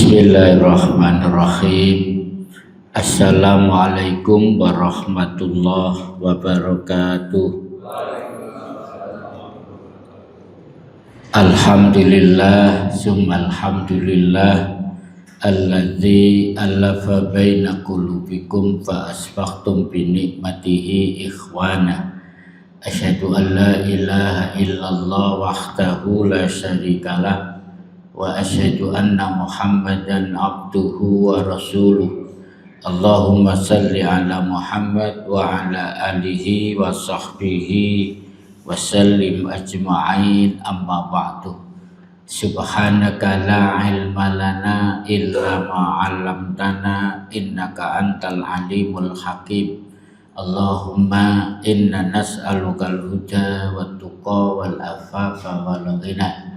Bismillahirrahmanirrahim. Assalamualaikum warahmatullahi wabarakatuh. Alhamdulillah summa alhamdulillah alladzi allafa baina qulubikum fa asbahtum bi nikmatihi ikhwana. Asyhadu an la ilaha illallah wahdahu la syarikalah wa asyhadu anna Muhammadan abduhu wa rasuluh. Allahumma salli ala Muhammad wa ala alihi wa sahbihi wa sallim ajma'in, amma ba'du. Subhanaka la ilma lana illa ma 'allamtana innaka antal alimul hakim. Allahumma inna nas'alukal huda wat tuqa wal afafa wal ghina.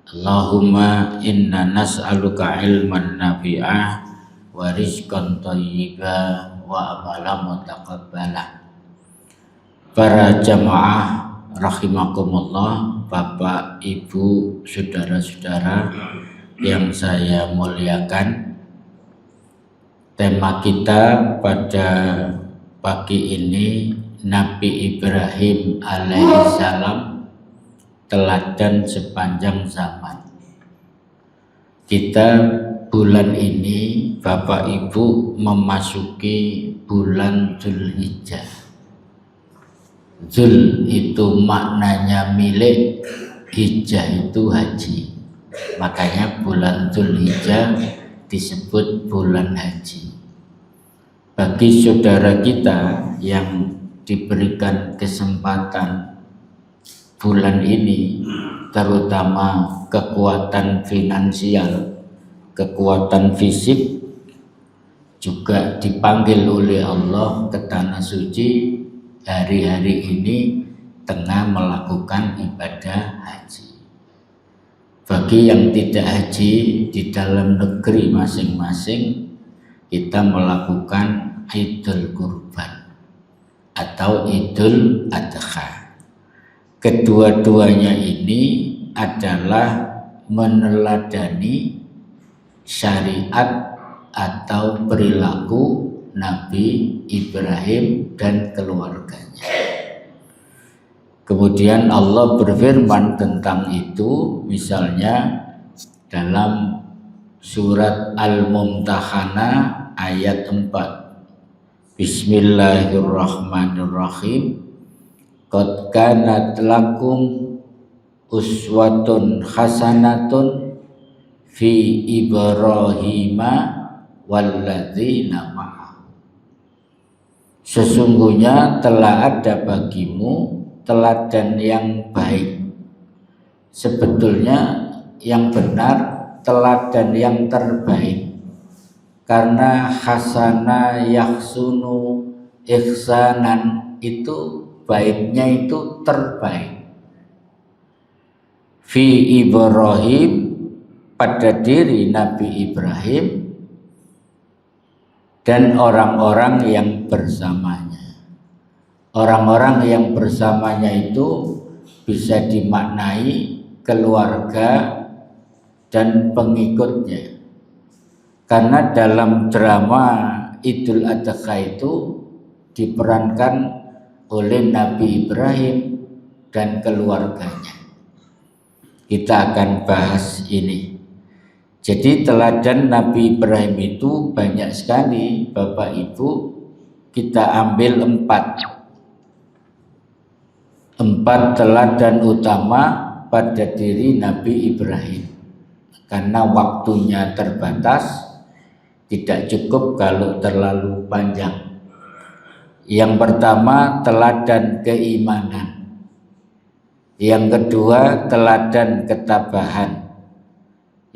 Allahumma inna nas'aluka ilman nafi'ah wa rizqan thayyiba wa amalan mutaqabbala. Para jamaah rahimakumullah, Bapak, Ibu, saudara-saudara yang saya muliakan, tema kita pada pagi ini Nabi Ibrahim alaihissalam, teladan sepanjang zaman. Kita bulan ini Bapak Ibu memasuki bulan Dzulhijjah. Dzul itu maknanya milik, hijjah itu haji. Makanya bulan Dzulhijjah disebut bulan haji. Bagi saudara kita yang diberikan kesempatan bulan ini, terutama kekuatan finansial, kekuatan fisik, juga dipanggil oleh Allah ke tanah suci hari-hari ini tengah melakukan ibadah haji. Bagi yang tidak haji di dalam negeri masing-masing, kita melakukan Idul Kurban atau Idul Adha. Kedua-duanya ini adalah meneladani syariat atau perilaku Nabi Ibrahim dan keluarganya. Kemudian Allah berfirman tentang itu, misalnya dalam surat Al-Mumtahanah ayat 4. Bismillahirrahmanirrahim. Qad kanat lakum uswatun hasanatun fi Ibrahima walladzina ma'ah. Sesungguhnya telah ada bagimu teladan yang baik. Sebetulnya yang benar, teladan yang terbaik. Karena hasana yahsunu ihsanan, itu baiknya itu terbaik. Fi Ibrahim, pada diri Nabi Ibrahim dan orang-orang yang bersamanya. Orang-orang yang bersamanya itu bisa dimaknai keluarga dan pengikutnya. Karena dalam drama Idul Adha itu diperankan oleh Nabi Ibrahim dan keluarganya. Kita akan bahas ini. Jadi teladan Nabi Ibrahim itu banyak sekali, Bapak Ibu. Kita ambil 4 teladan utama pada diri Nabi Ibrahim. Karena waktunya terbatas, tidak cukup kalau terlalu panjang. Yang pertama, teladan keimanan. Yang kedua, teladan ketabahan.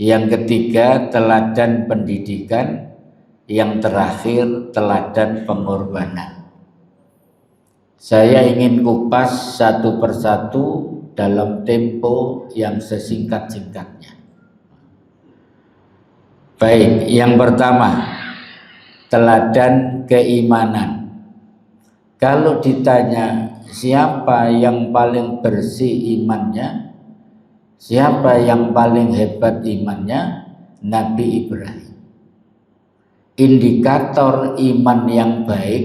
Yang ketiga, teladan pendidikan. Yang terakhir, teladan pengorbanan. Saya ingin kupas satu persatu dalam tempo yang sesingkat-singkatnya. Baik, yang pertama, teladan keimanan. Kalau ditanya siapa yang paling bersih imannya, siapa yang paling hebat imannya, Nabi Ibrahim. Indikator iman yang baik,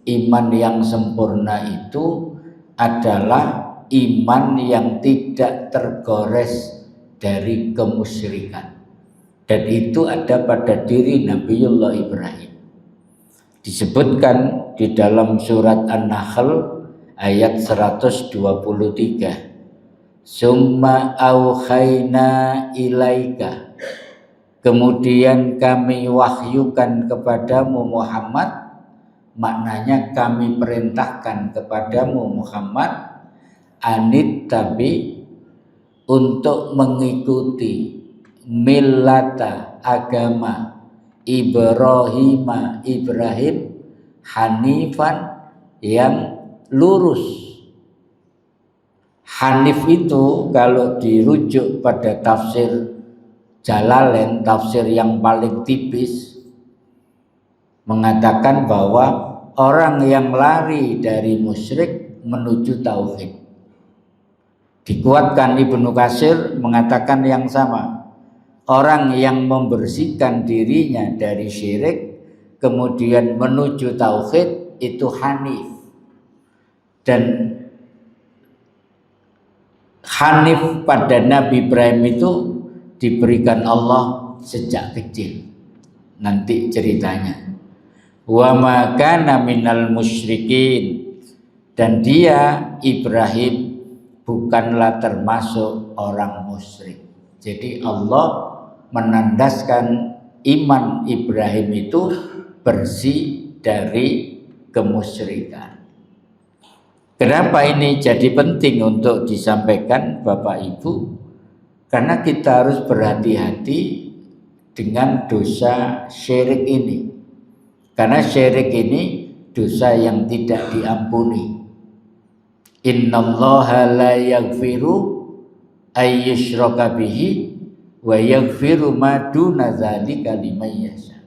iman yang sempurna itu adalah iman yang tidak tergores dari kemusyrikan. Dan itu ada pada diri Nabiullah Ibrahim. Disebutkan di dalam surat An-Nahl ayat 123. Summa auhayna ilaika. Kemudian kami wahyukan kepadamu Muhammad, maknanya kami perintahkan kepadamu Muhammad, anit tabi, untuk mengikuti millata agama Ibrahim hanifan yang lurus. Hanif itu kalau dirujuk pada tafsir Jalalain, tafsir yang paling tipis, mengatakan bahwa orang yang lari dari musyrik menuju tauhid. Dikuatkan Ibnu Katsir mengatakan yang sama. Orang yang membersihkan dirinya dari syirik kemudian menuju tauhid itu hanif. Dan hanif pada Nabi Ibrahim itu diberikan Allah sejak kecil. Nanti ceritanya. Wa ma kana minal musyrikin, dan dia Ibrahim bukanlah termasuk orang musyrik. Jadi Allah menandaskan iman Ibrahim itu bersih dari kemusyrikan. Kenapa ini jadi penting untuk disampaikan Bapak Ibu? Karena kita harus berhati-hati dengan dosa syirik ini. Karena syirik ini dosa yang tidak diampuni. Innallaha la yaghfiru ay yushraka bihi wa yaghfiru ma duna dzalika liman yasha.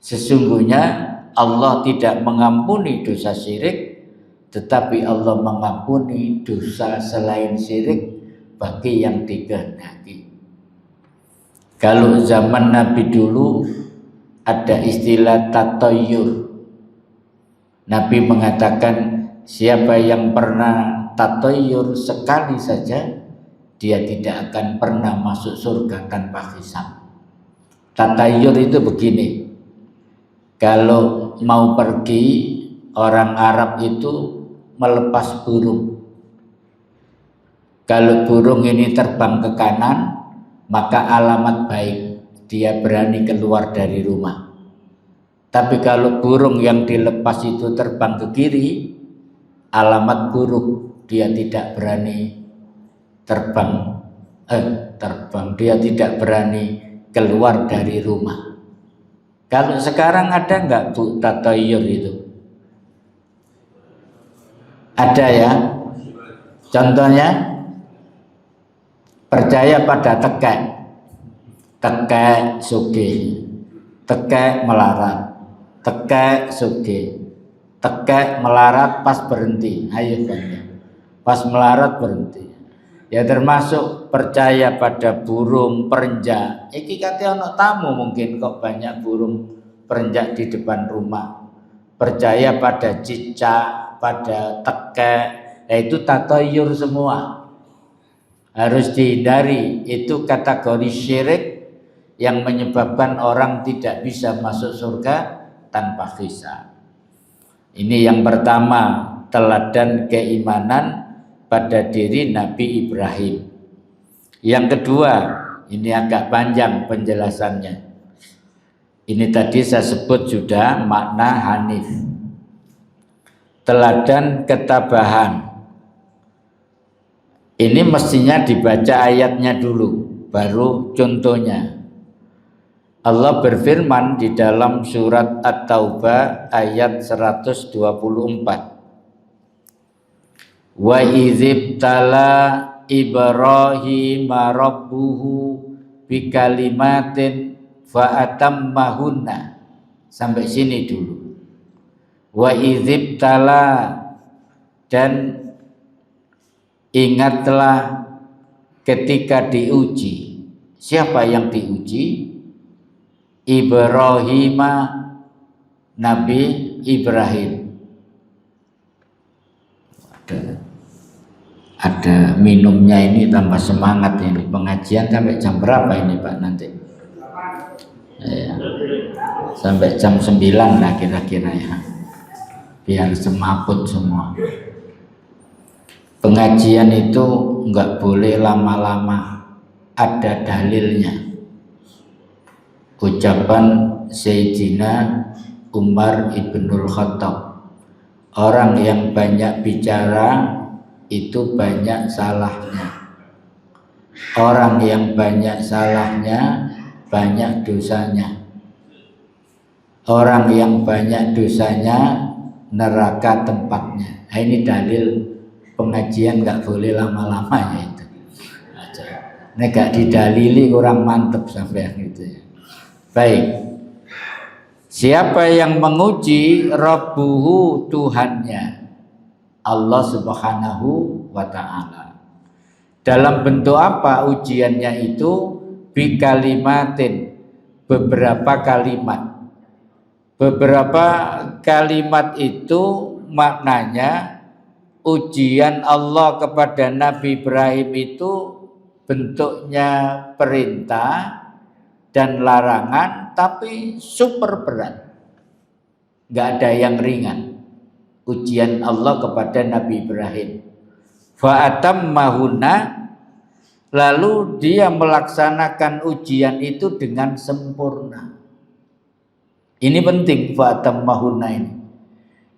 Sesungguhnya Allah tidak mengampuni dosa syirik, tetapi Allah mengampuni dosa selain syirik bagi yang dikehendaki. Kalau zaman Nabi dulu ada istilah tatoyur. Nabi mengatakan siapa yang pernah tatoyur sekali saja, dia tidak akan pernah masuk surga tanpa hisab. Tatoyur itu begini. Kalau mau pergi, orang Arab itu melepas burung. Kalau burung ini terbang ke kanan, maka alamat baik, dia berani keluar dari rumah. Tapi kalau burung yang dilepas itu terbang ke kiri, alamat buruk, dia tidak berani terbang, dia tidak berani keluar dari rumah. Kalau sekarang ada nggak Bu tatoyur itu? Ada ya. Contohnya percaya pada tekek, tekek sugih, tekek melarat, tekek sugih, tekek melarat pas berhenti, ayo banyak, pas melarat berhenti. Ya termasuk percaya pada burung perenjak. Iki kate ono tamu mungkin kok banyak burung perenjak di depan rumah. Percaya pada cicak, pada tekek, itu tatoyur semua. Harus dihindari, itu kategori syirik yang menyebabkan orang tidak bisa masuk surga tanpa hisab. Ini yang pertama, teladan keimanan pada diri Nabi Ibrahim. Yang kedua, ini agak panjang penjelasannya. Ini tadi saya sebut sudah makna hanif. Teladan ketabahan. Ini mestinya dibaca ayatnya dulu, baru contohnya. Allah berfirman di dalam surat At-Taubah ayat 124. Wa idzibtala Ibrahima rabbuhu bikalimatin fa'atammahunna. Sampai sini dulu. Wa idzibtala, dan ingatlah ketika diuji. Siapa yang diuji? Ibrahim, Nabi Ibrahim. Ada minumnya ini, tambah semangat ini. Pengajian sampai jam berapa ini Pak nanti? Ya, sampai jam 9 lah kira-kira ya, biar semaput semua. Pengajian itu enggak boleh lama-lama, ada dalilnya. Ucapan Sayyidina Umar ibnul Khattab, orang yang banyak bicara itu banyak salahnya. Orang yang banyak salahnya banyak dosanya. Orang yang banyak dosanya neraka tempatnya. Nah, ini dalil pengajian nggak boleh lama-lama ya itu. Ini nggak didalili kurang mantep sampai gitu ya. Baik. Siapa yang menguji Rabbuhu, Tuhannya, Allah Subhanahu wa ta'ala. Dalam bentuk apa ujiannya itu? Bikalimatin, beberapa kalimat. Beberapa kalimat itu maknanya ujian Allah kepada Nabi Ibrahim itu bentuknya perintah dan larangan, tapi super berat. Nggak ada yang ringan. Ujian Allah kepada Nabi Ibrahim. Fa'atammahunna, lalu dia melaksanakan ujian itu dengan sempurna. Ini penting, fa'atammahunna ini.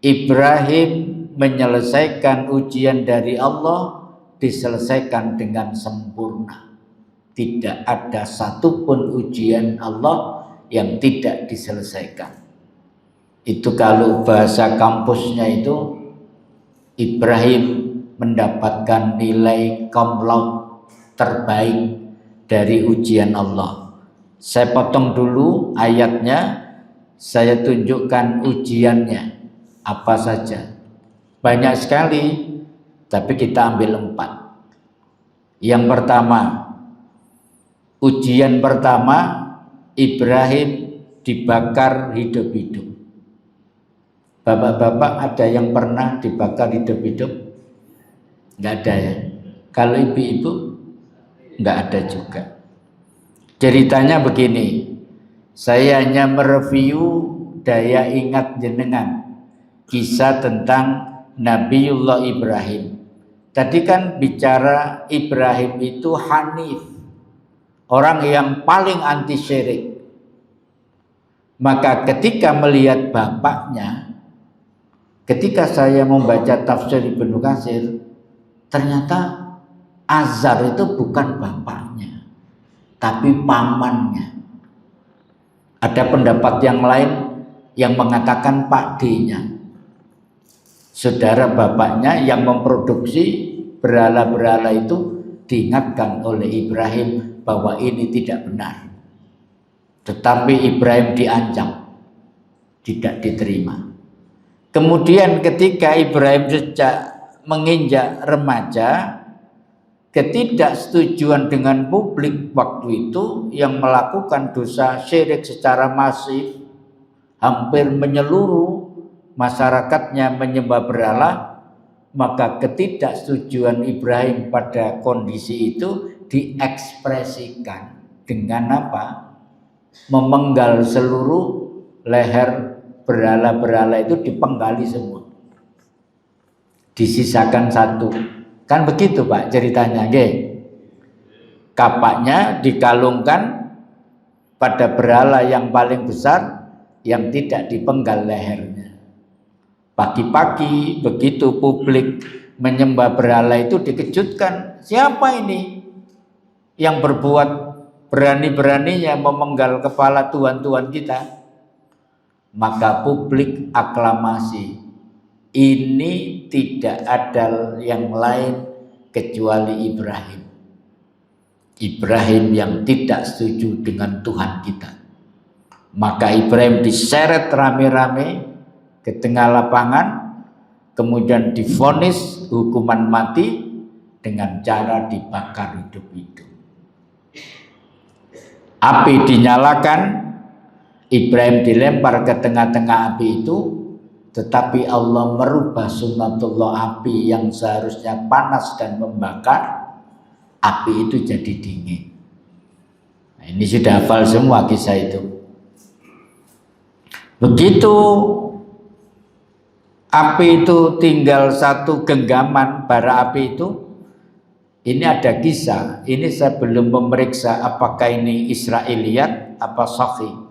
Ibrahim menyelesaikan ujian dari Allah, diselesaikan dengan sempurna. Tidak ada satupun ujian Allah yang tidak diselesaikan. Itu kalau bahasa kampusnya itu, Ibrahim mendapatkan nilai komlot terbaik dari ujian Allah. Saya potong dulu ayatnya, saya tunjukkan ujiannya apa saja. Banyak sekali, tapi kita ambil 4. Yang pertama, ujian pertama, Ibrahim dibakar hidup-hidup. Bapak-bapak ada yang pernah dibakar hidup-hidup? Nggak ada ya. Kalau ibu-ibu nggak ada juga. Ceritanya begini, saya hanya mereview daya ingat jenengan, kisah tentang Nabiullah Ibrahim. Tadi kan bicara Ibrahim itu hanif, orang yang paling anti syirik. Maka ketika melihat bapaknya, ketika saya membaca tafsir Ibnu Katsir, ternyata Azar itu bukan bapaknya, tapi pamannya. Ada pendapat yang lain yang mengatakan Pak D-nya, saudara bapaknya yang memproduksi berhala-berhala itu, diingatkan oleh Ibrahim bahwa ini tidak benar. Tetapi Ibrahim diancam, tidak diterima. Kemudian ketika Ibrahim sejak menginjak remaja, ketidaksetujuan dengan publik waktu itu yang melakukan dosa syirik secara masif, hampir menyeluruh masyarakatnya menyembah berhala, maka ketidaksetujuan Ibrahim pada kondisi itu diekspresikan dengan apa? Memenggal seluruh leher berhala-berhala itu, dipenggali semua, disisakan satu. Kan begitu Pak ceritanya, kapaknya dikalungkan pada berhala yang paling besar yang tidak dipenggal lehernya. Pagi-pagi begitu publik menyembah berhala itu dikejutkan, siapa ini yang berbuat berani-beraninya memenggal kepala Tuhan-Tuhan kita? Maka publik aklamasi, ini tidak ada yang lain kecuali Ibrahim. Ibrahim yang tidak setuju dengan Tuhan kita. Maka Ibrahim diseret rame-rame ke tengah lapangan, kemudian divonis hukuman mati dengan cara dibakar hidup-hidup. Api dinyalakan, Ibrahim dilempar ke tengah-tengah api itu, tetapi Allah merubah sunnatullah api yang seharusnya panas dan membakar, api itu jadi dingin. Nah, ini sudah hafal semua kisah itu. Begitu api itu tinggal satu genggaman bara api itu, ini ada kisah. Ini saya belum memeriksa apakah ini Israiliyat apa sahih.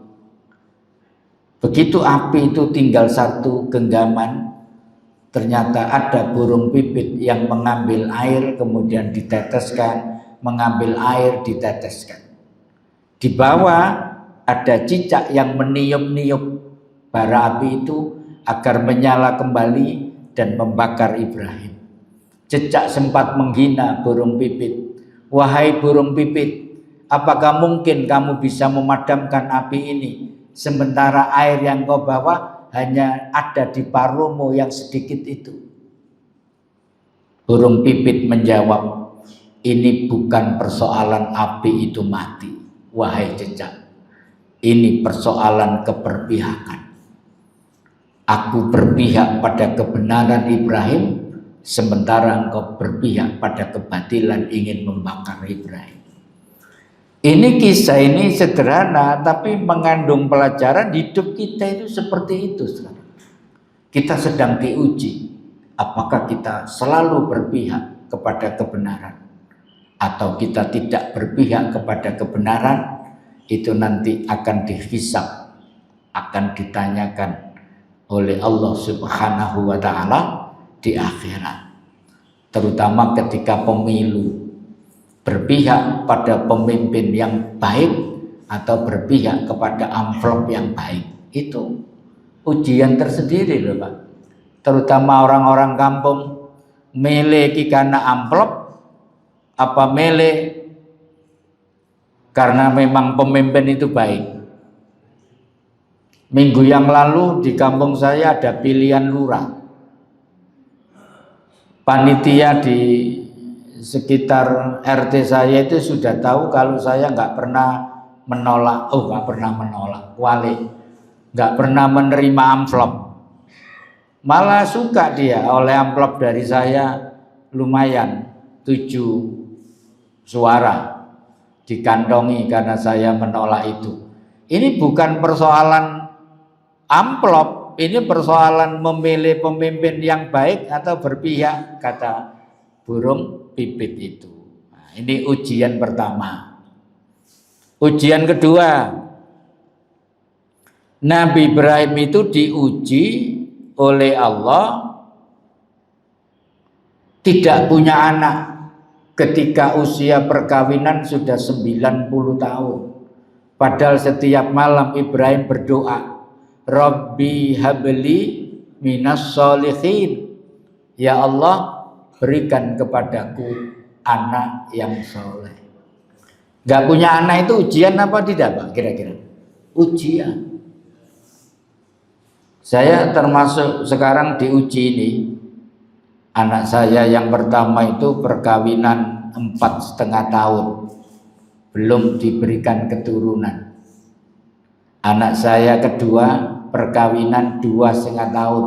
Begitu api itu tinggal satu genggaman, ternyata ada burung pipit yang mengambil air kemudian diteteskan, mengambil air diteteskan. Di bawah ada cicak yang meniup-niup bara api itu agar menyala kembali dan membakar Ibrahim. Cicak sempat menghina burung pipit. Wahai burung pipit, apakah mungkin kamu bisa memadamkan api ini? Sementara air yang kau bawa hanya ada di paruhmu yang sedikit itu. Burung pipit menjawab, ini bukan persoalan api itu mati, wahai cicak. Ini persoalan keberpihakan. Aku berpihak pada kebenaran Ibrahim, sementara engkau berpihak pada kebatilan ingin membakar Ibrahim. Ini kisah ini sederhana tapi mengandung pelajaran hidup kita itu seperti itu sekarang. Kita sedang diuji, apakah kita selalu berpihak kepada kebenaran atau kita tidak berpihak kepada kebenaran. Itu nanti akan dihisab, akan ditanyakan oleh Allah Subhanahu wa ta'ala di akhirat. Terutama ketika pemilu, berpihak pada pemimpin yang baik atau berpihak kepada amplop yang baik, itu ujian tersendiri loh Pak. Terutama orang-orang kampung, milih karena amplop apa milih karena memang pemimpin itu baik. Minggu yang lalu di kampung saya ada pilihan lurah. Panitia di sekitar RT saya itu sudah tahu kalau saya nggak pernah menolak, wali, nggak pernah menerima amplop. Malah suka dia oleh amplop dari saya lumayan 7 suara dikantongi karena saya menolak itu. Ini bukan persoalan amplop, ini persoalan memilih pemimpin yang baik atau berpihak, kata burung pipit itu. Nah, ini ujian pertama. Ujian kedua, Nabi Ibrahim itu diuji oleh Allah tidak punya anak ketika usia perkawinan sudah 90 tahun. Padahal setiap malam Ibrahim berdoa, Rabbi habli minas sholihin. Ya Allah, berikan kepadaku anak yang soleh. Gak punya anak itu ujian apa tidak Pak kira-kira? Ujian. Saya termasuk sekarang diuji ini. Anak saya yang pertama itu perkawinan 4,5 tahun, belum diberikan keturunan. Anak saya kedua perkawinan 2,5 tahun,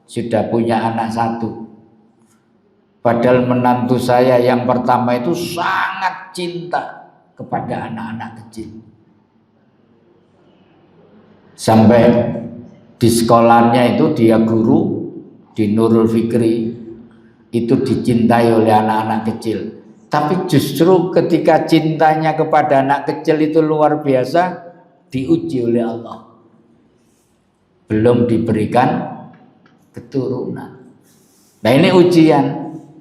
sudah punya anak 1. Padahal menantu saya yang pertama itu sangat cinta kepada anak-anak kecil. Sampai di sekolahnya itu dia guru di Nurul Fikri, itu dicintai oleh anak-anak kecil. Tapi justru ketika cintanya kepada anak kecil itu luar biasa, diuji oleh Allah. Belum diberikan keturunan. Nah ini ujian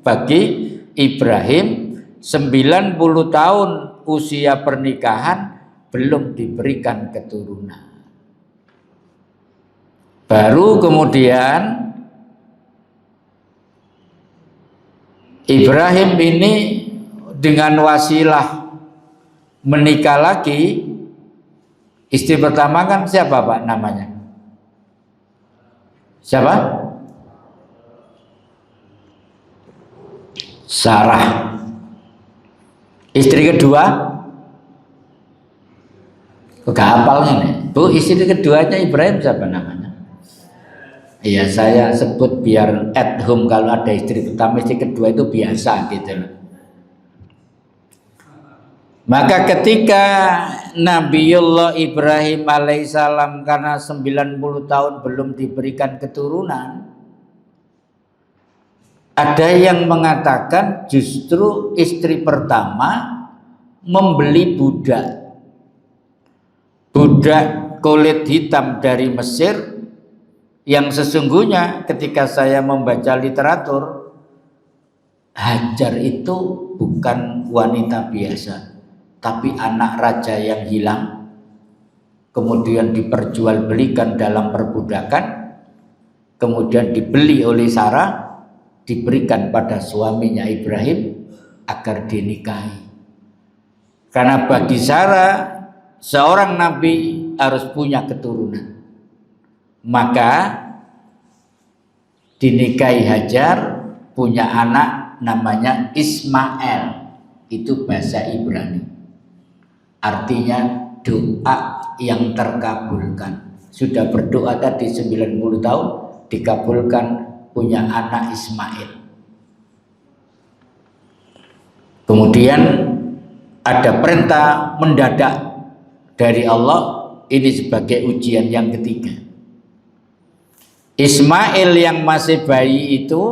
bagi Ibrahim, 90 tahun usia pernikahan belum diberikan keturunan. Baru kemudian Ibrahim ini dengan wasilah menikah lagi. Istri pertama kan siapa Pak namanya? Siapa? Sarah. Istri kedua Gak hafal ini. Bu, istri keduanya Ibrahim siapa namanya? Iya, saya sebut biar at home, kalau ada istri pertama, istri kedua itu biasa gitu loh. Maka ketika Nabiullah Ibrahim alaihissalam karena 90 tahun belum diberikan keturunan, ada yang mengatakan justru istri pertama membeli budak kulit hitam dari Mesir, yang sesungguhnya ketika saya membaca literatur, Hajar itu bukan wanita biasa, tapi anak raja yang hilang, kemudian diperjualbelikan dalam perbudakan, kemudian dibeli oleh Sarah, diberikan pada suaminya Ibrahim agar dinikahi. Karena bagi Sarah, seorang nabi harus punya keturunan. Maka dinikahi Hajar, punya anak namanya Ismail. Itu bahasa Ibrani. Artinya doa yang terkabulkan. Sudah berdoa tadi 90 tahun, dikabulkan, punya anak Ismail. Kemudian ada perintah mendadak dari Allah, ini sebagai ujian yang ketiga. Ismail yang masih bayi itu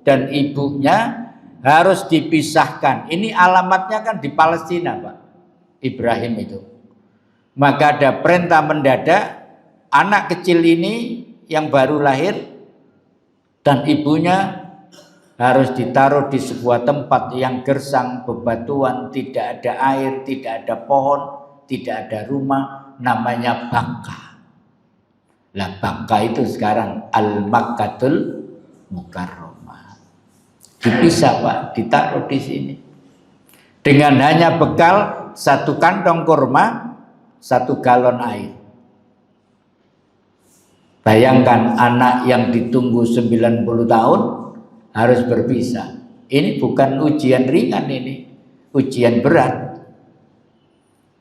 dan ibunya harus dipisahkan. Ini alamatnya kan di Palestina, Pak, Ibrahim itu. Maka ada perintah mendadak, anak kecil ini yang baru lahir dan ibunya harus ditaruh di sebuah tempat yang gersang, bebatuan, tidak ada air, tidak ada pohon, tidak ada rumah, namanya Bakkah. Lah Bakkah itu sekarang Al-Makkatul Mukarramah. Dipisah, Pak, ditaruh di sini. Dengan hanya bekal 1 kantong kurma, 1 galon air. Bayangkan anak yang ditunggu 90 tahun harus berpisah. Ini bukan ujian ringan, ini ujian berat.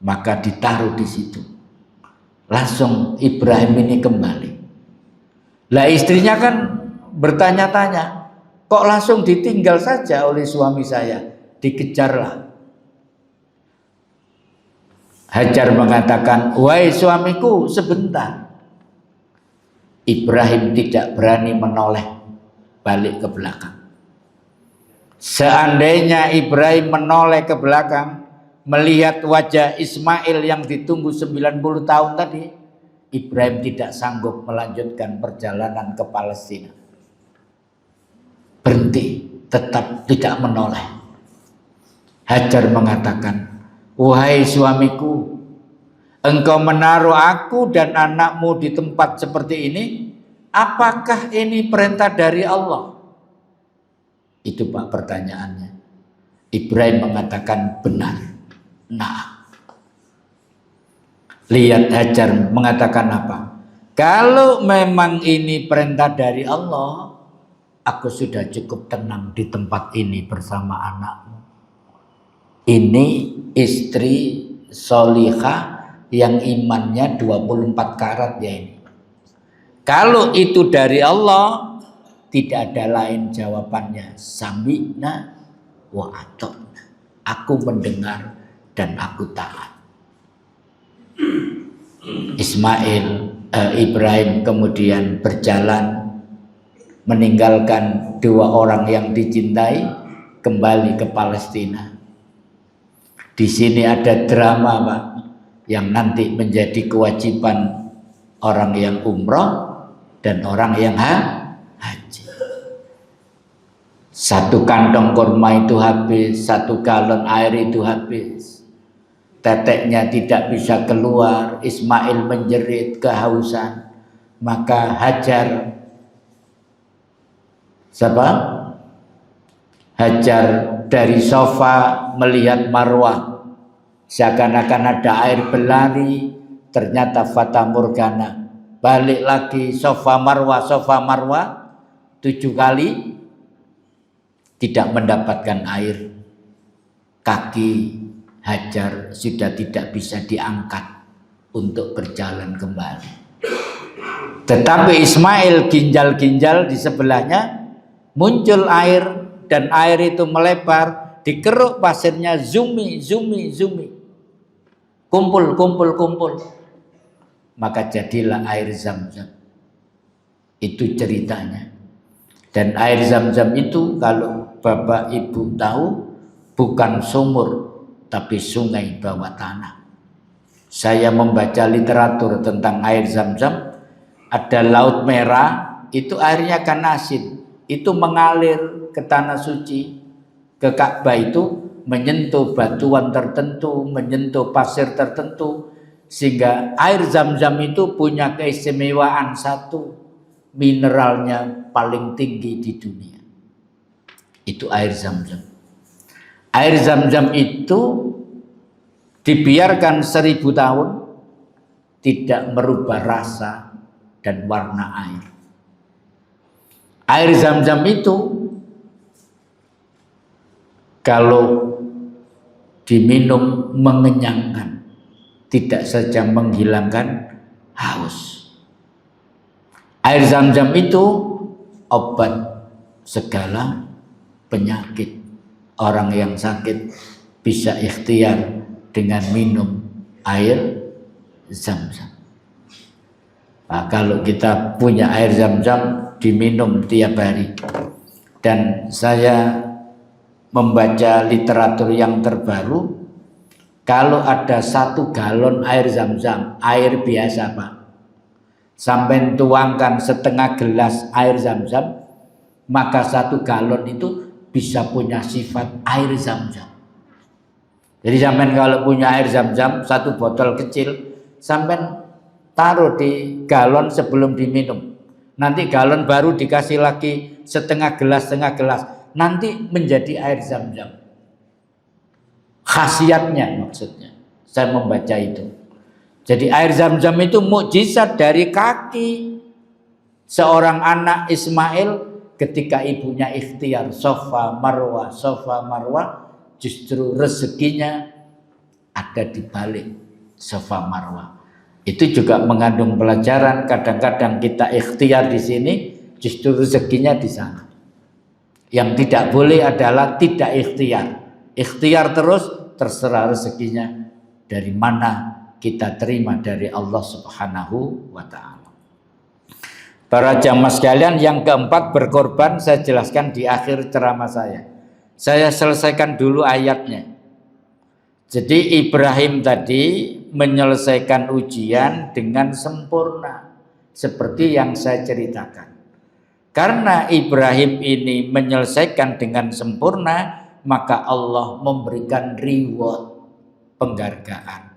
Maka ditaruh di situ. Langsung Ibrahim ini kembali. Lah istrinya kan bertanya-tanya, kok langsung ditinggal saja oleh suami saya? Dikejarlah. Hajar mengatakan, wahai suamiku, sebentar. Ibrahim tidak berani menoleh balik ke belakang. Seandainya Ibrahim menoleh ke belakang, melihat wajah Ismail yang ditunggu 90 tahun tadi, Ibrahim tidak sanggup melanjutkan perjalanan ke Palestina. Berhenti, tetap tidak menoleh. Hajar mengatakan, wahai suamiku, engkau menaruh aku dan anakmu di tempat seperti ini, apakah ini perintah dari Allah? Itu, Pak, pertanyaannya. Ibrahim mengatakan benar. Nah, lihat Hajar mengatakan apa? Kalau memang ini perintah dari Allah, aku sudah cukup tenang di tempat ini bersama anakmu. Ini istri solihah yang imannya 24 karat ya ini. Kalau itu dari Allah, tidak ada lain jawabannya. Sami'na wa ata'na. Aku mendengar dan aku taat. Ibrahim kemudian berjalan meninggalkan 2 orang yang dicintai, kembali ke Palestina. Di sini ada drama, Pak, yang nanti menjadi kewajiban orang yang umroh dan orang yang haji. 1 kantong kurma itu habis, 1 galon air itu habis. Teteknya tidak bisa keluar, Ismail menjerit kehausan. Maka Hajar, Hajar dari sofa melihat Marwah, seakan-akan ada air berlari, ternyata fata morgana. Balik lagi sofa Marwah 7 kali, tidak mendapatkan air. Kaki Hajar sudah tidak bisa diangkat. untuk berjalan kembali. Tetapi Ismail ginjal-ginjal di sebelahnya muncul air, dan air itu melebar, dikeruk pasirnya, zumi, kumpul. Maka jadilah air Zam-Zam. Itu ceritanya. Dan air Zam-Zam itu kalau Bapak Ibu tahu, bukan sumur tapi sungai bawah tanah. Saya membaca literatur tentang air Zam-Zam, ada Laut Merah, itu airnya kan asin, itu mengalir ke tanah suci, ke Ka'bah itu, menyentuh batuan tertentu, menyentuh pasir tertentu, sehingga air Zam-Zam itu punya keistimewaan satu, mineralnya paling tinggi di dunia. Itu air Zam-Zam. Air Zam-Zam itu dibiarkan 1000 tahun, tidak merubah rasa dan warna air. Air Zam-Zam itu kalau diminum mengenyangkan, tidak saja menghilangkan haus. Air Zam-Zam itu obat segala penyakit. Orang yang sakit bisa ikhtiar dengan minum air Zam-Zam. Nah, kalau kita punya air Zam-Zam, diminum tiap hari. Dan saya membaca literatur yang terbaru, kalau ada 1 galon air Zam-Zam, air biasa Pak, sampai tuangkan setengah gelas air Zam-Zam, maka 1 galon itu bisa punya sifat air Zam-Zam. Jadi sampai kalau punya air Zam-Zam 1 botol kecil, sampai taruh di galon sebelum diminum. Nanti galon baru dikasih lagi setengah gelas, nanti menjadi air Zam-Zam. Khasiatnya maksudnya, saya membaca itu. Jadi air Zam-Zam itu mukjizat dari kaki seorang anak Ismail ketika ibunya ikhtiar Safa Marwah, justru rezekinya ada di balik Safa Marwah. Itu juga mengandung pelajaran, kadang-kadang kita ikhtiar di sini, justru rezekinya di sana. Yang tidak boleh adalah tidak ikhtiar. Ikhtiar terus, terserah rezekinya dari mana kita terima dari Allah Subhanahu wa ta'ala. Para jamaah sekalian, yang keempat berkorban saya jelaskan di akhir ceramah saya. Saya selesaikan dulu ayatnya. Jadi Ibrahim tadi menyelesaikan ujian dengan sempurna, seperti yang saya ceritakan. Karena Ibrahim ini menyelesaikan dengan sempurna, maka Allah memberikan reward, penghargaan.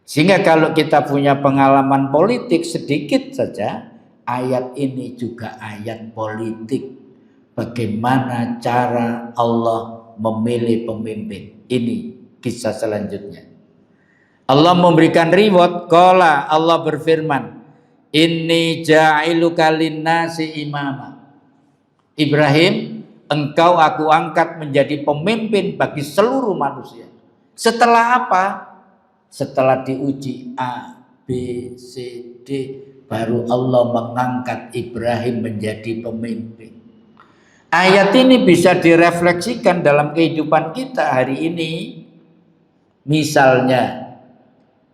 Sehingga kalau kita punya pengalaman politik sedikit saja, ayat ini juga ayat politik. Bagaimana cara Allah memilih pemimpin. Ini kisah selanjutnya. Allah memberikan reward. Qala, Allah berfirman, inni ja'iluka linnasi imama. Ibrahim, engkau aku angkat menjadi pemimpin bagi seluruh manusia. Setelah apa? Setelah diuji A, B, C, D, baru Allah mengangkat Ibrahim menjadi pemimpin. Ayat ini bisa direfleksikan dalam kehidupan kita hari ini. Misalnya,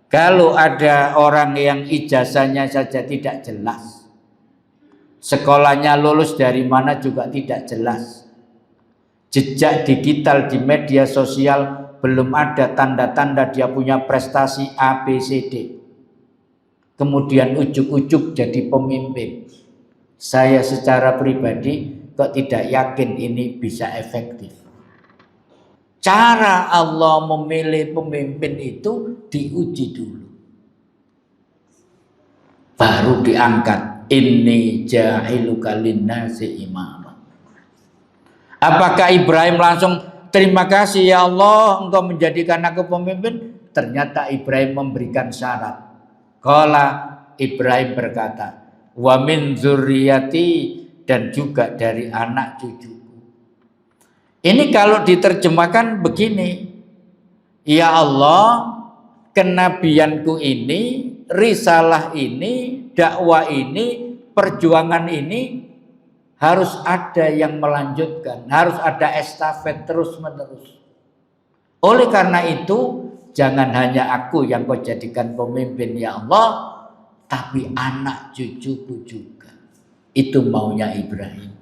kalau ada orang yang ijazahnya saja tidak jelas, sekolahnya lulus dari mana juga tidak jelas, jejak digital di media sosial belum ada tanda-tanda dia punya prestasi A, B, C, D, kemudian ujuk-ujuk jadi pemimpin. Saya secara pribadi kok tidak yakin ini bisa efektif. Cara Allah memilih pemimpin itu diuji dulu, baru diangkat. Inni ja'iluka linnasi imama. Apakah Ibrahim langsung terima kasih ya Allah engkau menjadikan aku pemimpin? Ternyata Ibrahim memberikan syarat. Qala, Ibrahim berkata, wa min dzurriyyati, dan juga dari anak cucuku. Ini kalau diterjemahkan begini, ya Allah, kenabianku ini, risalah ini, dakwah ini, perjuangan ini harus ada yang melanjutkan, harus ada estafet terus-menerus. Oleh karena itu, jangan hanya aku yang kau jadikan pemimpin ya Allah, tapi anak cucuku juga. Itu maunya Ibrahim.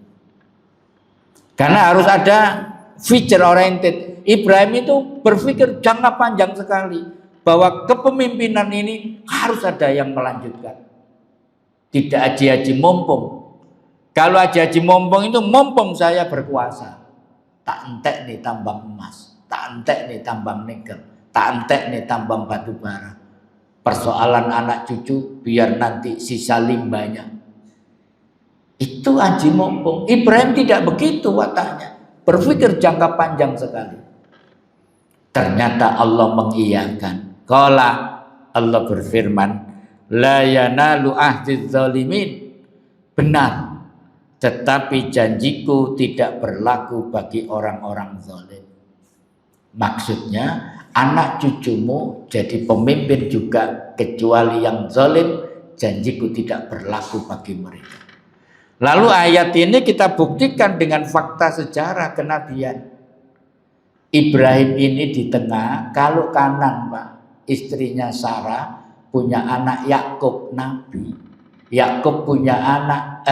Karena harus ada future oriented. Ibrahim itu berpikir jangka panjang sekali bahwa kepemimpinan ini harus ada yang melanjutkan. Tidak haji-haji mumpung. Kalau haji-haji mumpung itu mumpung saya berkuasa. Tak entek nih tambang emas, tak entek nih tambang nikel, tak entek nih tambang batu bara. Persoalan anak cucu biar nanti sisa limbahnya. Itu haji mumpung. Ibrahim tidak begitu wataknya. Berpikir jangka panjang sekali. Ternyata Allah mengiyakan. Qala, Allah berfirman, la yanalu ahdiz zalimin. Benar. Tetapi janjiku tidak berlaku bagi orang-orang zalim. Maksudnya anak cucumu jadi pemimpin juga kecuali yang zalim, janjiku tidak berlaku bagi mereka. Lalu ayat ini kita buktikan dengan fakta sejarah kenabian. Ibrahim ini di tengah, kalau kanan Pak, istrinya Sarah punya anak Yakub Nabi. Yakub punya anak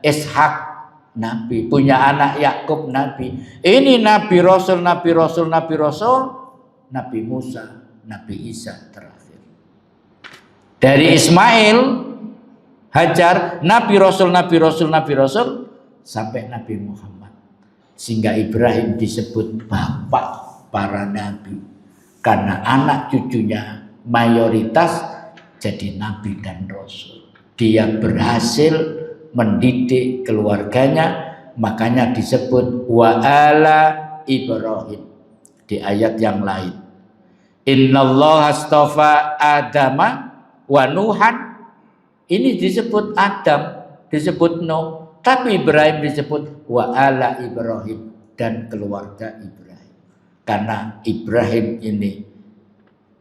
Ishak Nabi, punya anak Yakub Nabi. Ini Nabi Rasul, Nabi Rasul, Nabi Rasul, Nabi Musa, Nabi Isa terakhir. Dari Ismail, Hajar, Nabi Rasul, Nabi Rasul, Nabi Rasul, sampai Nabi Muhammad. Sehingga Ibrahim disebut bapak para nabi. Karena anak cucunya mayoritas jadi nabi dan rasul. Dia berhasil mendidik keluarganya, makanya disebut wa ala Ibrahim di ayat yang lain. Innallaha astafa Adama wa Nuhan. Ini disebut Adam, disebut Nuh, tapi Ibrahim disebut wa ala Ibrahim dan keluarga Ibrahim. Karena Ibrahim ini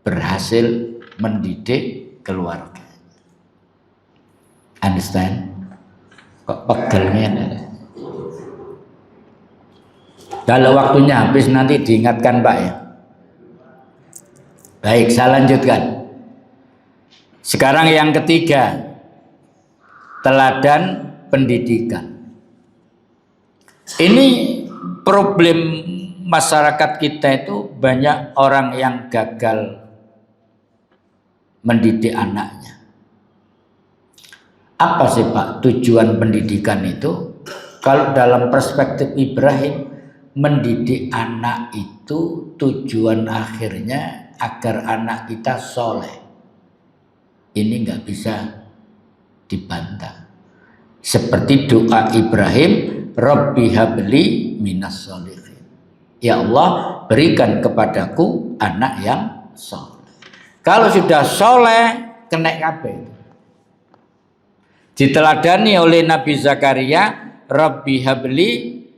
berhasil mendidik keluarga. Understand? Kok pegelnya ada? Kalau waktunya habis nanti diingatkan Pak ya. Baik, saya lanjutkan. Sekarang yang ketiga, teladan pendidikan. Ini problem masyarakat kita itu banyak orang yang gagal mendidik anaknya. Apa sih Pak tujuan pendidikan itu? Kalau dalam perspektif Ibrahim, mendidik anak itu tujuan akhirnya agar anak kita soleh. Ini nggak bisa dibantah. Seperti doa Ibrahim, Rabbi habli minas sholihin. Ya Allah, berikan kepadaku anak yang soleh. Kalau sudah soleh, kena kabeh. Diteladani oleh Nabi Zakaria, Rabbi habli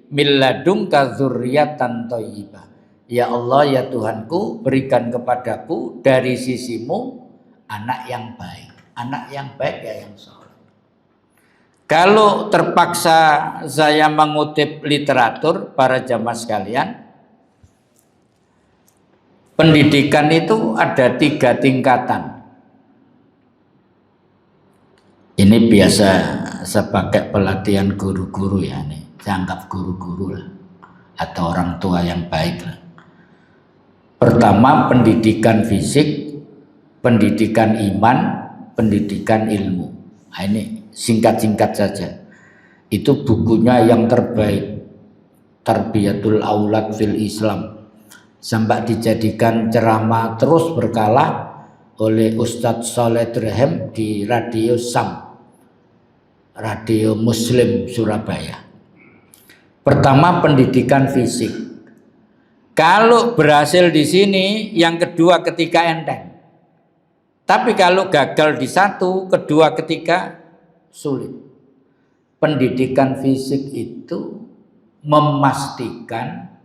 min ladunka dzurriyyatan thayyibah. Ya Allah, ya Tuhanku, berikan kepadaku dari sisimu anak yang baik. Anak yang baik ya yang soleh. Kalau terpaksa saya mengutip literatur para jamaah sekalian, pendidikan itu ada 3 tingkatan. Ini biasa saya pakai pelatihan guru-guru ya, nih saya anggap guru-guru lah atau orang tua yang baik lah. Pertama pendidikan fisik, pendidikan iman, pendidikan ilmu. Nah, ini singkat-singkat saja. Itu bukunya yang terbaik, Tarbiyatul Aulad fil Islam, sampai dijadikan ceramah terus berkala oleh Ustadz Saleh Dirhem di Radio Sam, Radio Muslim Surabaya. Pertama pendidikan fisik. Kalau berhasil di sini, yang kedua ketiga enteng. Tapi kalau gagal di satu, kedua ketiga sulit. Pendidikan fisik itu memastikan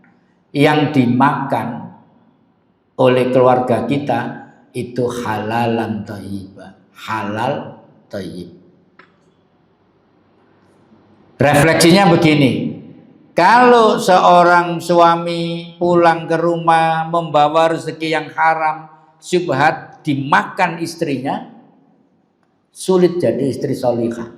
yang dimakan oleh keluarga kita itu halalan thayyibah, halal thayyib. Refleksinya begini, kalau seorang suami pulang ke rumah membawa rezeki yang haram, syubhat, dimakan istrinya, sulit jadi istri sholihah.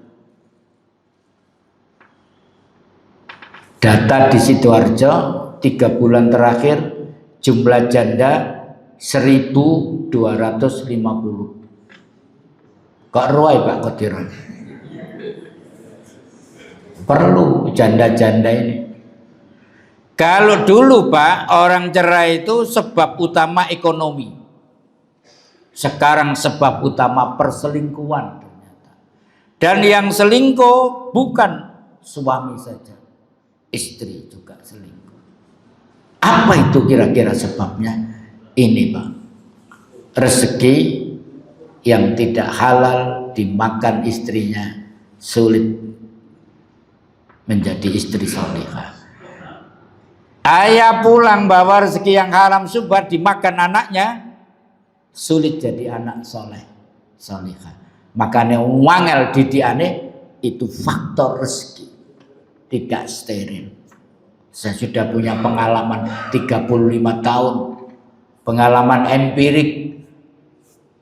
Data di Sidoarjo 3 bulan terakhir jumlah janda 1.250. Kok ruai Pak Qadiran? Perlu janda-janda ini. Kalau dulu Pak, orang cerai itu sebab utama ekonomi. Sekarang sebab utama perselingkuhan ternyata. Dan yang selingkuh bukan suami saja, istri juga selingkuh. Apa itu kira-kira sebabnya? Ini Pak, rezeki yang tidak halal dimakan istrinya, sulit menjadi istri salihah. Ayah pulang bawa rezeki yang haram syubhat, dimakan anaknya, sulit jadi anak soleh salihah. Makanya wangel didiane itu faktor rezeki, tidak steril. Saya sudah punya pengalaman 35 tahun, pengalaman empirik.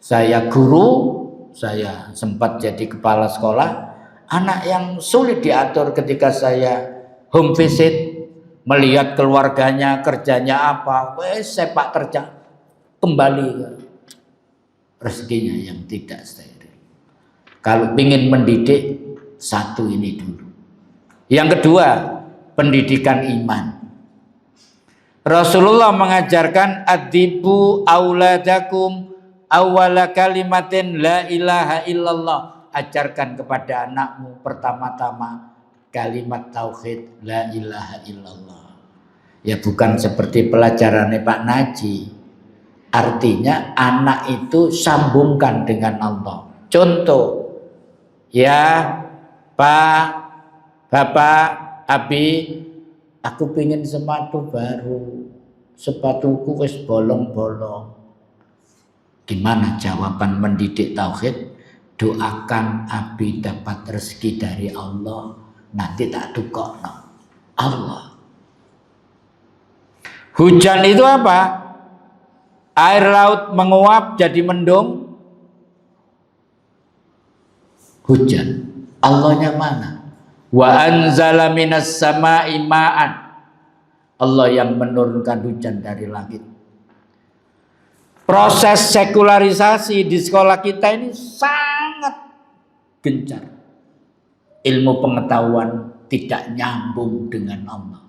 Saya guru, saya sempat jadi kepala sekolah. Anak yang sulit diatur ketika saya home visit, melihat keluarganya, kerjanya apa, sepak terjang, kembali ke rezekinya yang tidak steril. Kalau ingin mendidik, satu ini dulu. Yang kedua, pendidikan iman. Rasulullah mengajarkan adibu auladakum awwala kalimatin la ilaha illallah. Ajarkan kepada anakmu pertama-tama kalimat tauhid la ilaha illallah. Ya bukan seperti pelajaran Pak Naji. Artinya anak itu sambungkan dengan Allah. Contoh, ya Pak, Bapak, Abi, aku pengen sepatu baru, sepatuku wis bolong-bolong. Gimana jawaban mendidik tauhid? Doakan Abi dapat rezeki dari Allah, nanti tak dukokno Allah. Hujan itu apa? Air laut menguap jadi mendung. Hujan. Allahnya mana? Wa anzala minas sama'i ma'an. Allah yang menurunkan hujan dari langit. Proses sekularisasi di sekolah kita ini sangat gencar. Ilmu pengetahuan tidak nyambung dengan Allah.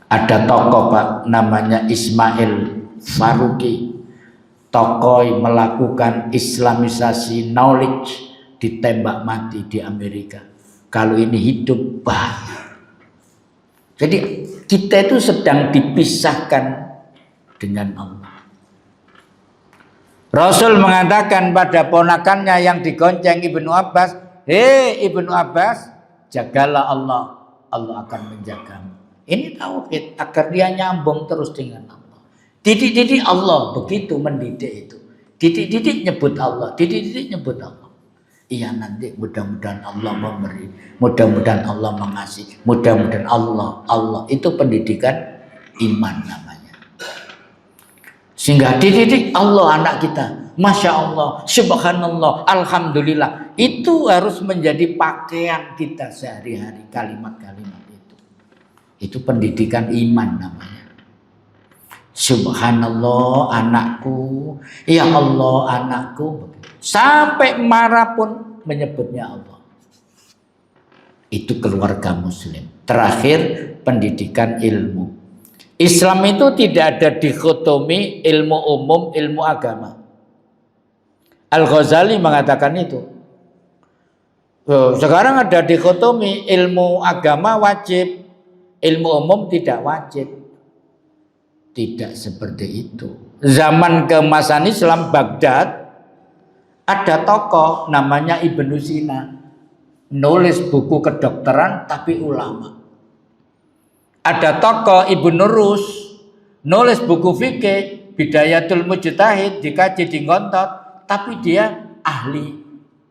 Ada tokoh Pak namanya Ismail Faruqi. Tokoh melakukan islamisasi knowledge, ditembak mati di Amerika. Kalau ini hidup bahaya. Jadi kita itu sedang dipisahkan dengan Allah. Rasul mengatakan pada ponakannya yang digonceng Ibnu Abbas, hei Ibnu Abbas, jagalah Allah, Allah akan menjagamu. Ini tauhid agar dia nyambung terus dengan Allah. Didik-didik Allah, begitu mendidik itu. Didik-didik nyebut Allah, didik-didik nyebut Allah. Iya nanti mudah-mudahan Allah memberi, mudah-mudahan Allah mengasihi, mudah-mudahan Allah itu pendidikan iman namanya. Sehingga dididik Allah anak kita, Masya Allah, Subhanallah, Alhamdulillah. Itu harus menjadi pakaian kita sehari-hari, kalimat-kalimat itu. Itu pendidikan iman namanya. Subhanallah anakku, ya Allah anakku. Sampai marah pun menyebutnya Allah. Itu keluarga muslim. Terakhir, pendidikan ilmu. Islam itu tidak ada dikotomi ilmu umum, ilmu agama. Al-Ghazali mengatakan itu. Sekarang ada dikotomi ilmu agama wajib, ilmu umum tidak wajib. Tidak seperti itu. Zaman keemasan Islam Baghdad, ada tokoh namanya Ibnu Sina, nulis buku kedokteran tapi ulama. Ada tokoh Ibnu Rus, nulis buku fikih Bidayatul Mujtahid dikaji di ngontot, tapi dia ahli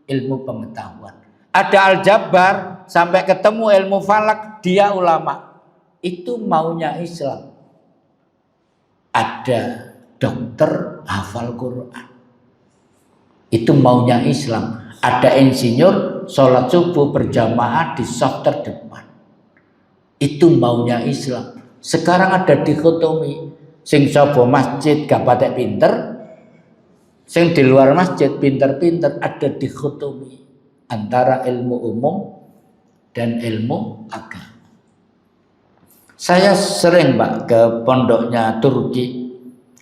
ilmu pengetahuan. Ada aljabar sampai ketemu ilmu falak, dia ulama. Itu maunya Islam. Ada dokter hafal Quran, itu maunya Islam. Ada insinyur sholat subuh berjamaah di saf terdepan, itu maunya Islam. Sekarang ada dikotomi, sing sapa masjid gak patek pinter, sing di luar masjid pinter-pinter. Ada dikotomi antara ilmu umum dan ilmu agama. Saya sering Pak ke pondoknya Turki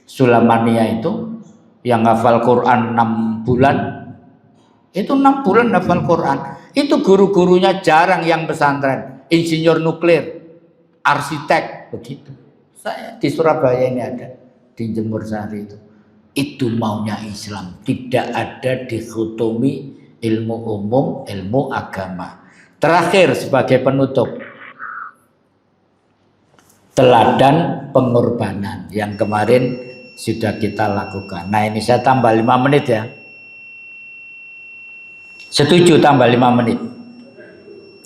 Sulamania itu, yang hafal Quran 6 bulan. Itu 6 bulan hafal Quran. Itu guru-gurunya jarang yang pesantren, insinyur nuklir, arsitek, begitu. Saya di Surabaya ini ada, di Jemur Sari itu. Itu maunya Islam. Tidak ada dikotomi ilmu umum, ilmu agama. Terakhir sebagai penutup, teladan pengorbanan yang kemarin sudah kita lakukan. Nah, ini saya tambah 5 menit ya. Setuju tambah 5 menit.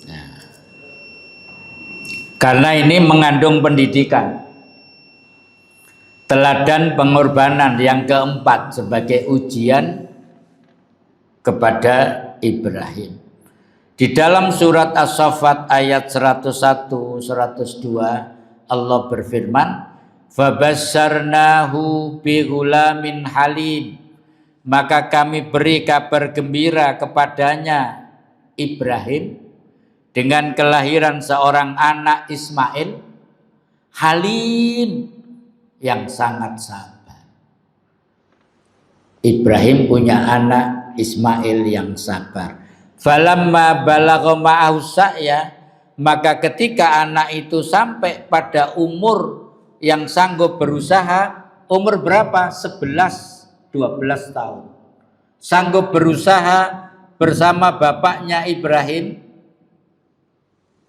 Nah, karena ini mengandung pendidikan. Teladan pengorbanan yang keempat sebagai ujian kepada Ibrahim. Di dalam surat As-Saffat ayat 101, 102 Allah berfirman, "Fabasyarnahu bighulamin halim." Maka kami beri kabar gembira kepadanya Ibrahim dengan kelahiran seorang anak Ismail, halim, yang sangat sabar. Ibrahim punya anak Ismail yang sabar. Falamma balagha ma'ahu sa'ya, maka ketika anak itu sampai pada umur yang sanggup berusaha, umur berapa? 11-12 tahun. Sanggup berusaha bersama bapaknya Ibrahim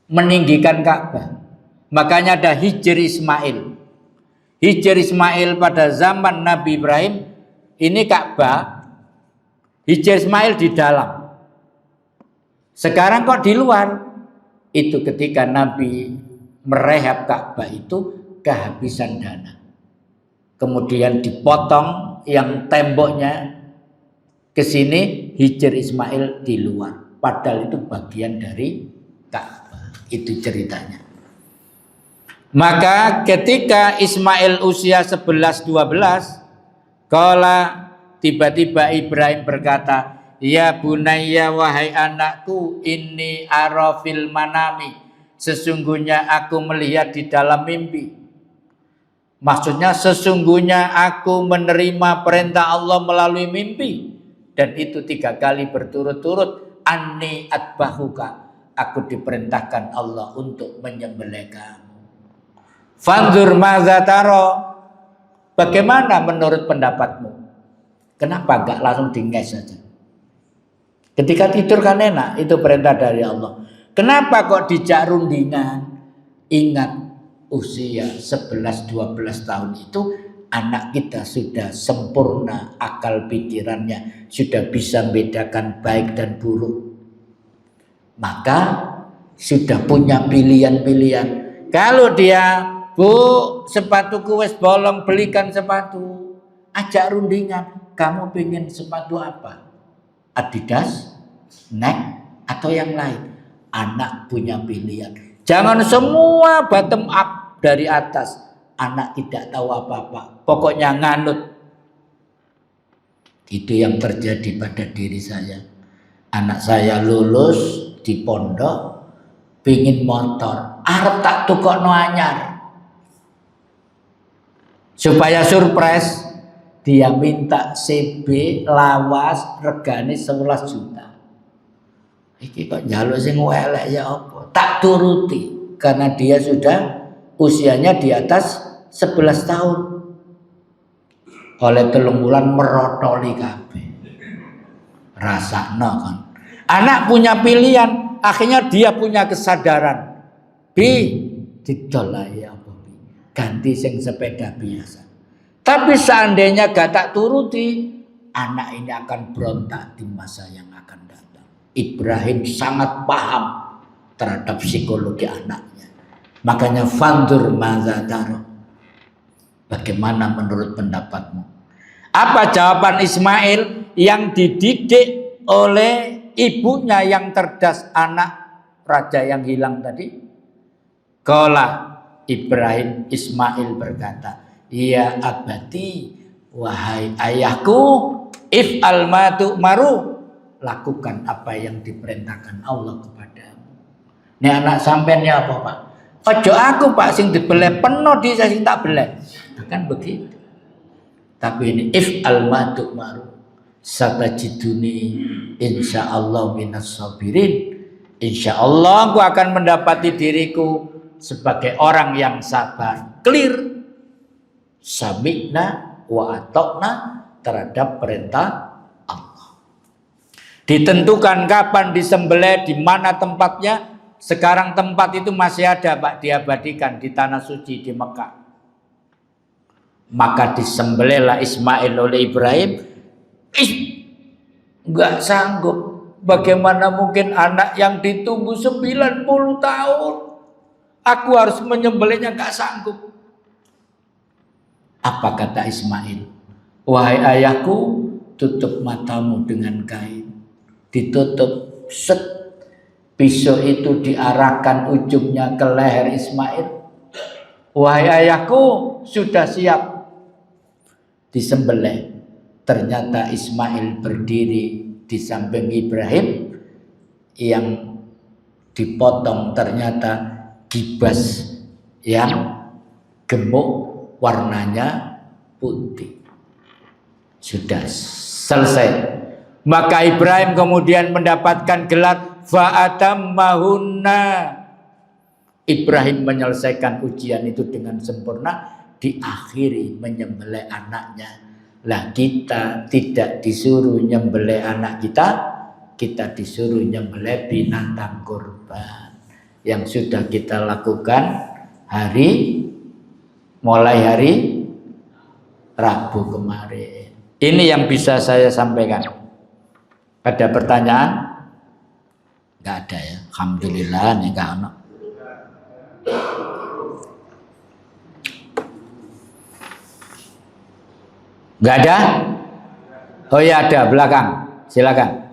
meninggikan Ka'bah. Makanya ada Hijr Ismail. Hijr Ismail pada zaman Nabi Ibrahim, ini Ka'bah, Hijr Ismail di dalam. Sekarang kok di luar? Itu ketika Nabi merehab Ka'bah itu kehabisan dana. Kemudian dipotong yang temboknya ke sini, Hijr Ismail di luar. Padahal itu bagian dari Ka'bah. Itu ceritanya. Maka ketika Ismail usia 11-12, kala tiba-tiba Ibrahim berkata, "Ya bunayya, wahai anakku, inni ara fil manami, sesungguhnya aku melihat di dalam mimpi." Maksudnya sesungguhnya aku menerima perintah Allah melalui mimpi, dan itu 3 kali berturut-turut. Anni atbahuka, aku diperintahkan Allah untuk menyembelih kamu. Fanzur maza taro, bagaimana menurut pendapatmu? Kenapa gak langsung dinges saja? Ketika tidur kan enak, itu perintah dari Allah. Kenapa kok dijak rundingan? Ingat, usia 11-12 tahun itu anak kita sudah sempurna akal pikirannya, sudah bisa membedakan baik dan buruk. Maka sudah punya pilihan-pilihan. Kalau dia, "Bu, sepatuku wes bolong, belikan sepatu." Ajak rundingan, kamu pengen sepatu apa? Adidas, Nike, atau yang lain? Anak punya pilihan. Jangan semua bottom up dari atas. Anak tidak tahu apa-apa, pokoknya nganut. Itu yang terjadi pada diri saya. Anak saya lulus di pondok, pingin motor, arep tak tukokno anyar. Supaya surprise, dia minta CB lawas regane 11 juta. Iki kok njaluk sing elek ya apa? Tak turuti karena dia sudah usianya di atas 11 tahun. Oleh 3 bulan merotoli kabeh. Rasakno kan. Anak punya pilihan, akhirnya dia punya kesadaran. Bi, didol ya apa bi? Ganti sing sepeda biasa. Tapi seandainya gak tak turuti, anak ini akan berontak di masa yang akan datang. Ibrahim sangat paham terhadap psikologi anaknya. Makanya fandur madza tara. Bagaimana menurut pendapatmu? Apa jawaban Ismail yang dididik oleh ibunya yang cerdas, anak raja yang hilang tadi? Qala Ibrahim Ismail berkata, ya abati, wahai ayahku, if'al ma tu'maru, lakukan apa yang diperintahkan Allah kepadamu. Ini anak sampean ya apa Pak? Ojo aku Pak sing dibeleh peno di sing tak beleh. Kan begitu. Tapi ini if'al ma tu'maru, satajiduni insyaallah minas sabirin. Insyaallah aku akan mendapati diriku sebagai orang yang sabar. Clear. Sami'na wa ata'na terhadap perintah Allah. Ditentukan kapan disembelih, di mana tempatnya. Sekarang tempat itu masih ada Pak, diabadikan di tanah suci di Mekah. Maka disembelihlah Ismail oleh Ibrahim. Enggak sanggup. Bagaimana mungkin anak yang ditunggu 90 tahun, aku harus menyembelihnya, enggak sanggup. Apa kata Ismail? Wahai ayahku, tutup matamu dengan kain. Ditutup, set. Pisau itu diarahkan ujungnya ke leher Ismail. Wahai ayahku, sudah siap disembelih. Ternyata Ismail berdiri di samping Ibrahim, yang dipotong ternyata gibas yang gemuk, warnanya putih. Sudah selesai. Maka Ibrahim kemudian mendapatkan gelar fa'atammahunna. Ibrahim menyelesaikan ujian itu dengan sempurna, diakhiri menyembelih anaknya. Lah kita tidak disuruh nyembelih anak kita, kita disuruh nyembelih binatang kurban yang sudah kita lakukan mulai hari Rabu kemarin. Ini yang bisa saya sampaikan. Ada pertanyaan? Enggak ada ya. Alhamdulillah nih enggak ada. Enggak ada? Oh ya ada, belakang. Silakan.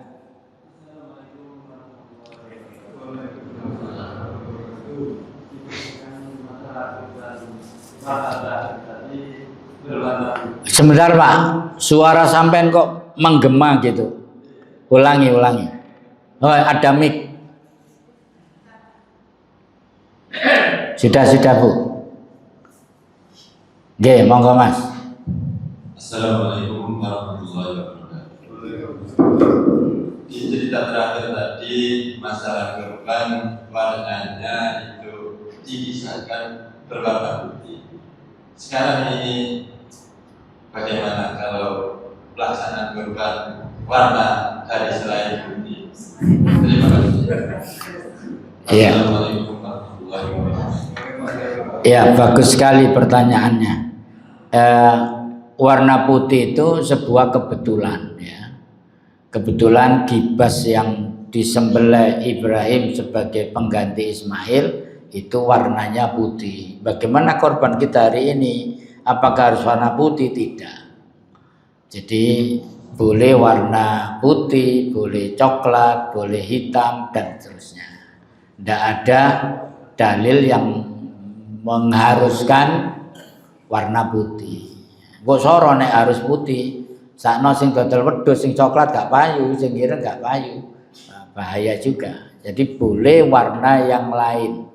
Sebentar Pak, suara sampean kok menggema gitu. Ulangi. Oh ada mic. Sudah Bu. Oke, monggo Mas. Assalamualaikum warahmatullahi wabarakatuh. Di cerita terakhir tadi masalah korban warnanya itu dikisahkan berwarna putih. Sekarang ini bagaimana kalau pelaksanaan korban warna hari selain putih? Terima kasih. Assalamualaikum warahmatullahi wabarakatuh. Ya, bagus sekali pertanyaannya. Warna putih itu sebuah kebetulan ya. Kebetulan gibas yang disembelih Ibrahim sebagai pengganti Ismail itu warnanya putih. Bagaimana korban kita hari ini? Apakah harus warna putih? Tidak. Jadi boleh warna putih, boleh coklat, boleh hitam dan seterusnya. Tidak ada dalil yang mengharuskan warna putih. Kok soro nek harus putih. Sakno sing dodol wedhus sing coklat gak payu, sing ireng gak payu. Nah, bahaya juga. Jadi boleh warna yang lain.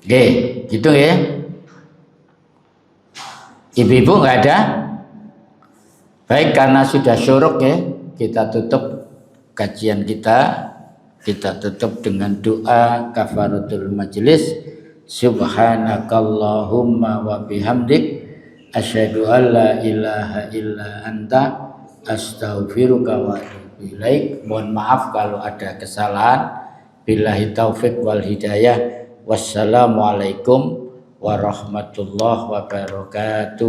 Oke, gitu ya. Ibu-ibu nggak ada? Baik, karena sudah syuruk ya, kita tutup kajian kita. Kita tutup dengan doa kafaratul majelis. Subhanakallahumma wa bihamdik asyhadu an la ilaha illa anta astaghfiruka wa atubu ilaik. Mohon maaf kalau ada kesalahan. Billahi taufik wal hidayah. Wassalamualaikum warahmatullahi wabarakatuh.